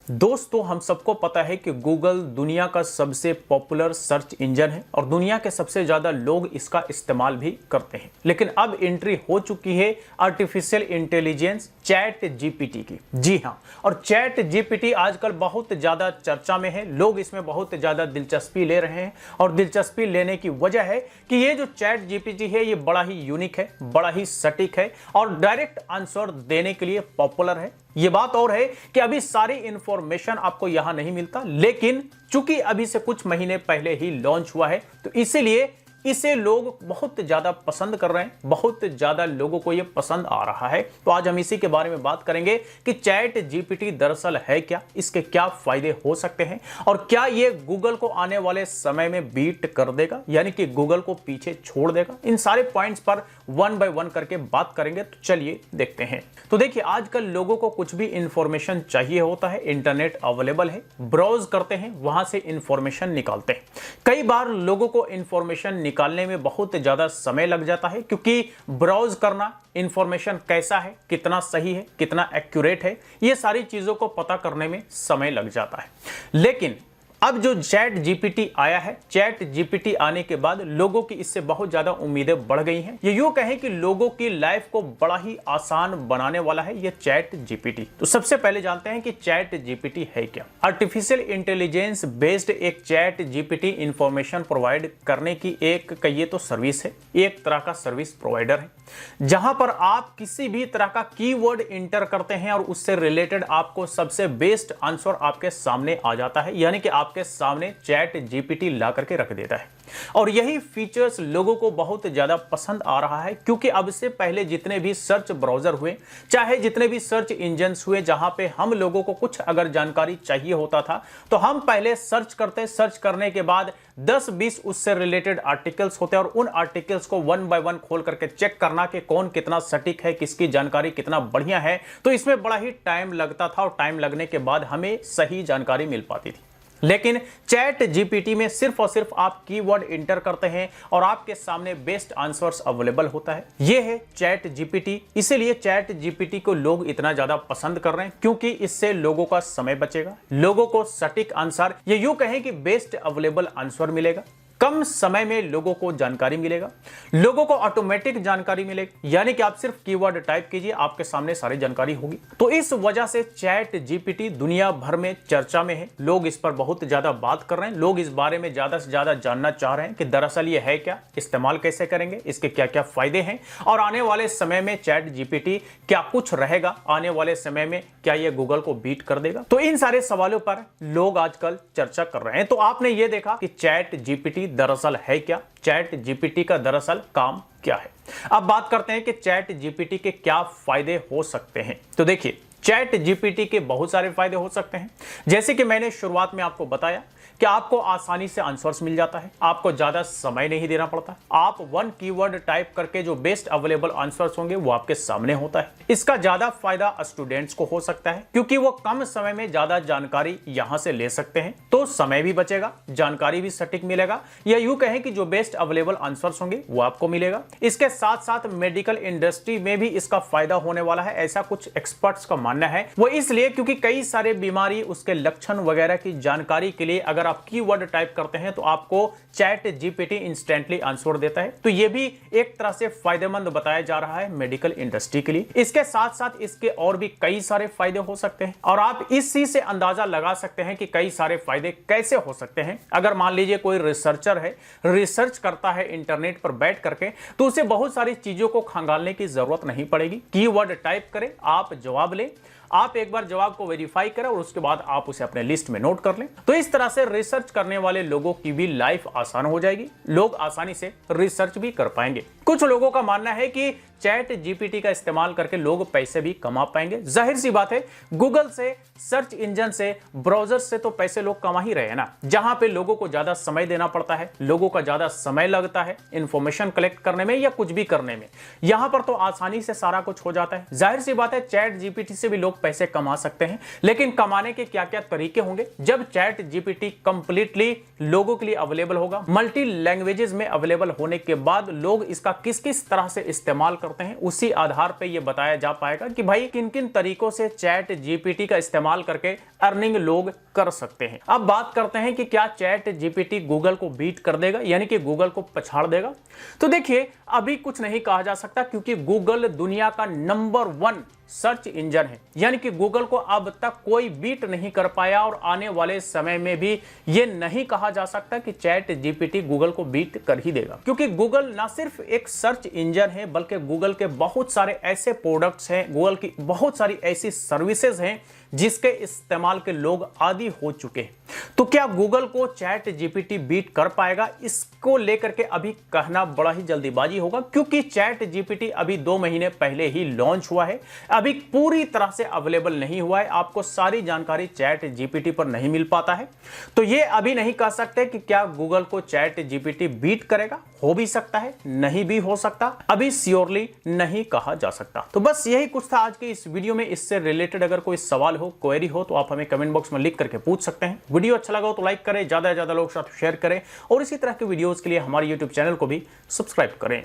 दोस्तों, हम सबको पता है कि गूगल दुनिया का सबसे पॉपुलर सर्च इंजन है और दुनिया के सबसे ज्यादा लोग इसका इस्तेमाल भी करते हैं। लेकिन अब एंट्री हो चुकी है आर्टिफिशियल इंटेलिजेंस चैट जीपीटी की। जी हां, और चैट जीपीटी आजकल बहुत ज्यादा चर्चा में है। लोग इसमें बहुत ज्यादा दिलचस्पी ले रहे हैं और दिलचस्पी लेने की वजह है कि ये जो चैट जीपीटी है ये बड़ा ही यूनिक है, बड़ा ही सटीक है और डायरेक्ट आंसर देने के लिए पॉपुलर है। ये बात और है कि अभी सारी इंफॉर्मेशन आपको यहां नहीं मिलता, लेकिन चूंकि अभी से कुछ महीने पहले ही लॉन्च हुआ है तो इसीलिए इसे लोग बहुत ज्यादा पसंद कर रहे हैं, बहुत ज्यादा लोगों को यह पसंद आ रहा है। तो आज हम इसी के बारे में बात करेंगे कि चैट जीपीटी दरअसल है क्या, इसके क्या फायदे हो सकते हैं और क्या यह गूगल को आने वाले समय में बीट कर देगा, यानी कि गूगल को पीछे छोड़ देगा। इन सारे पॉइंट्स पर वन बाय वन करके बात करेंगे। तो चलिए देखते हैं। तो देखिए, आजकल लोगों को कुछ भी इंफॉर्मेशन चाहिए होता है, इंटरनेट अवेलेबल है, ब्राउज करते हैं, वहां से इंफॉर्मेशन निकालते हैं। कई बार लोगों को इंफॉर्मेशन निकालने में बहुत ज्यादा समय लग जाता है, क्योंकि ब्राउज करना, इंफॉर्मेशन कैसा है, कितना सही है, कितना एक्यूरेट है, ये सारी चीजों को पता करने में समय लग जाता है। लेकिन अब जो चैट जीपीटी आया है, चैट जीपीटी आने के बाद लोगों की इससे बहुत ज्यादा उम्मीदें बढ़ गई हैं। ये यूं कहें कि लोगों की लाइफ को बड़ा ही आसान बनाने वाला है ये चैट जीपीटी। तो सबसे पहले जानते हैं कि चैट जीपीटी है क्या। आर्टिफिशियल इंटेलिजेंस बेस्ड एक चैट जीपीटी इंफॉर्मेशन प्रोवाइड करने की एक कहिए तो सर्विस है, एक तरह का सर्विस प्रोवाइडर है, जहां पर आप किसी भी तरह का कीवर्ड इंटर करते हैं और उससे रिलेटेड आपको सबसे बेस्ट आंसर आपके सामने आ जाता है, यानी कि आपके सामने चैट जीपीटी ला करके रख देता है। और यही फीचर्स लोगों को बहुत ज्यादा पसंद आ रहा है, क्योंकि अब से पहले जितने भी सर्च ब्राउजर हुए, चाहे जितने भी सर्च इंजन्स हुए, जहां पे हम लोगों को कुछ अगर जानकारी चाहिए होता था तो हम पहले सर्च करते, सर्च करने के बाद 10-20 उससे रिलेटेड आर्टिकल्स होते हैं और उन आर्टिकल्स को वन बाय वन खोल करके चेक करना कि कौन कितना सटीक है, किसकी जानकारी कितना बढ़िया है। तो इसमें बड़ा ही टाइम लगता था और टाइम लगने के बाद हमें सही जानकारी मिल पाती थी। लेकिन चैट जीपीटी में सिर्फ और सिर्फ आप कीवर्ड इंटर करते हैं और आपके सामने बेस्ट आंसर्स अवेलेबल होता है। यह है चैट जीपीटी। इसीलिए चैट जीपीटी को लोग इतना ज्यादा पसंद कर रहे हैं, क्योंकि इससे लोगों का समय बचेगा, लोगों को सटीक आंसर, ये यूं कहें कि बेस्ट अवेलेबल आंसर मिलेगा, कम समय में लोगों को जानकारी मिलेगा, लोगों को ऑटोमेटिक जानकारी मिलेगी, यानी कि आप सिर्फ कीवर्ड टाइप कीजिए, आपके सामने सारी जानकारी होगी। तो इस वजह से चैट जीपीटी दुनिया भर में चर्चा में है, लोग इस पर बहुत ज्यादा बात कर रहे हैं, लोग इस बारे में ज्यादा से ज्यादा जानना चाह रहे हैं कि दरअसल ये है क्या, इस्तेमाल कैसे करेंगे, इसके क्या क्या फायदे हैं और आने वाले समय में चैट जीपीटी क्या कुछ रहेगा, आने वाले समय में क्या ये गूगल को बीट कर देगा। तो इन सारे सवालों पर लोग आजकल चर्चा कर रहे हैं। तो आपने ये देखा कि चैट जीपीटी दरअसल है क्या, चैट जीपीटी का दरअसल काम क्या है। अब बात करते हैं कि चैट जीपीटी के क्या फायदे हो सकते हैं। तो देखिए, चैट जीपीटी के बहुत सारे फायदे हो सकते हैं। जैसे कि मैंने शुरुआत में आपको बताया कि आपको आसानी से आंसर्स मिल जाता है, आपको ज्यादा समय नहीं देना पड़ता, आप वन कीवर्ड टाइप करके जो बेस्ट अवेलेबल आंसर्स होंगे वो आपके सामने होता है। इसका ज्यादा फायदा स्टूडेंट्स को हो सकता है, क्योंकि वो कम समय में ज्यादा जानकारी यहां से ले सकते हैं, तो समय भी बचेगा, जानकारी भी सटीक मिलेगा, या यूं कहें कि जो बेस्ट अवेलेबल आंसर्स होंगे वो आपको मिलेगा। इसके साथ साथ मेडिकल इंडस्ट्री में भी इसका फायदा होने वाला है, ऐसा कुछ एक्सपर्ट्स का मानना है। वो इसलिए क्योंकि कई सारे बीमारी, उसके लक्षण वगैरह की जानकारी के लिए अगर आप कीवर्ड टाइप करते हैं तो आपको चैट जीपीटी इंस्टेंटली आंसर देता है। तो यह भी एक तरह से फायदेमंद बताया जा रहा है मेडिकल इंडस्ट्री के लिए। इसके साथ साथ इसके और भी कई सारे फायदे हो सकते हैं और आप इसी से अंदाजा लगा सकते हैं कि कई सारे फायदे कैसे हो सकते हैं। अगर मान लीजिए कोई रिसर्चर है, रिसर्च करता है इंटरनेट पर बैठ करके, तो उसे बहुत सारी चीजों को खंगालने की जरूरत नहीं पड़ेगी। कीवर्ड टाइप करें, आप जवाब लें, आप एक बार जवाब को वेरीफाई करें और उसके बाद आप उसे अपने लिस्ट में नोट कर लें। तो इस तरह से रिसर्च करने वाले लोगों की भी लाइफ आसान हो जाएगी, लोग आसानी से रिसर्च भी कर पाएंगे। कुछ लोगों का मानना है कि चैट जीपीटी का इस्तेमाल करके लोग पैसे भी कमा पाएंगे। जाहिर सी बात है, गूगल से, सर्च इंजन से, ब्राउजर से तो पैसे लोग कमा ही रहे हैं ना। जहां पे लोगों को ज्यादा समय देना पड़ता है, लोगों का ज्यादा समय लगता है इंफॉर्मेशन कलेक्ट करने में या कुछ भी करने में, यहां पर तो आसानी से सारा कुछ हो जाता है। जाहिर सी बात है, चैट जीपीटी से भी लोग लोग पैसे कमा सकते हैं, लेकिन कमाने के क्या क्या तरीके होंगे जब चैट जीपीटी कंप्लीटली लोगों के लिए अवेलेबल होगा, मल्टी लैंग्वेजेस में अवेलेबल होने के बाद लोग इसका किस किस तरह से इस्तेमाल करते हैं, उसी आधार पर यह बताया जा पाएगा कि भाई किन किन तरीकों से चैट जीपीटी का इस्तेमाल करके अर्निंग लोग कर सकते हैं। अब बात करते हैं कि क्या चैट जीपीटी गूगल को बीट कर देगा, यानी कि गूगल को पछाड़ देगा। तो देखिए, अभी कुछ नहीं कहा जा सकता क्योंकि गूगल दुनिया का नंबर 1 सर्च इंजन है, यानी कि गूगल को अब तक कोई बीट नहीं कर पाया और आने वाले समय में भी यह नहीं कहा जा सकता कि चैट जीपीटी गूगल को बीट कर ही देगा, क्योंकि गूगल ना सिर्फ एक सर्च इंजन है बल्कि गूगल के बहुत सारे ऐसे प्रोडक्ट्स हैं, गूगल की बहुत सारी ऐसी सर्विसेज हैं जिसके इस्तेमाल के लोग आदी हो चुके हैं। तो क्या गूगल को चैट जीपीटी बीट कर पाएगा, इसको लेकर के अभी कहना बड़ा ही जल्दीबाजी होगा, क्योंकि चैट जीपीटी अभी 2 महीने पहले ही लॉन्च हुआ है, अभी पूरी तरह से अवेलेबल नहीं हुआ है, आपको सारी जानकारी चैट जीपीटी पर नहीं मिल पाता है। तो ये अभी नहीं कह सकते कि क्या गूगल को चैट जीपीटी बीट करेगा, हो भी सकता है, नहीं भी हो सकता, अभी श्योरली नहीं कहा जा सकता। तो बस यही कुछ था आज के इस वीडियो में। इससे रिलेटेड अगर कोई सवाल हो, क्वेरी हो तो आप हमें कमेंट बॉक्स में लिख करके पूछ सकते हैं। वीडियो अच्छा लगा हो तो लाइक करें, ज्यादा से ज्यादा लोगों के साथ शेयर करें और इसी तरह के वीडियोस के लिए हमारे YouTube चैनल को भी सब्सक्राइब करें।